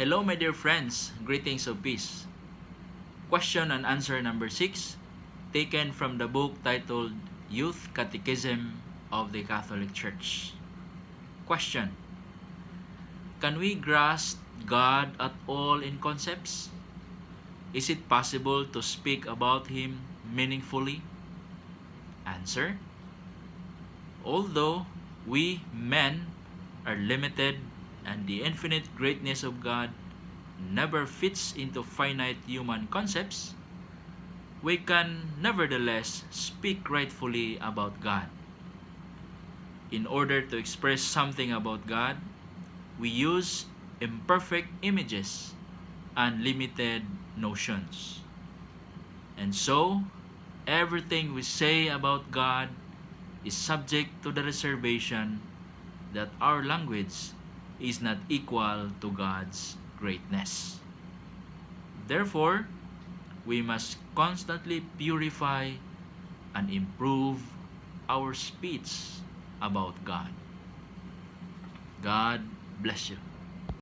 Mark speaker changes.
Speaker 1: Hello, my dear friends. Greetings of peace. Question and answer number 6, taken from the book titled Youth Catechism of the Catholic Church. Question: can we grasp God at all in concepts? Is it possible to speak about Him meaningfully? Answer: although we men are limited and the infinite greatness of God never fits into finite human concepts, we can nevertheless speak rightfully about God. In order to express something about God, we use imperfect images and limited notions. And so, everything we say about God is subject to the reservation that our language is not equal to God's greatness. Therefore, we must constantly purify and improve our speech about God. God bless you.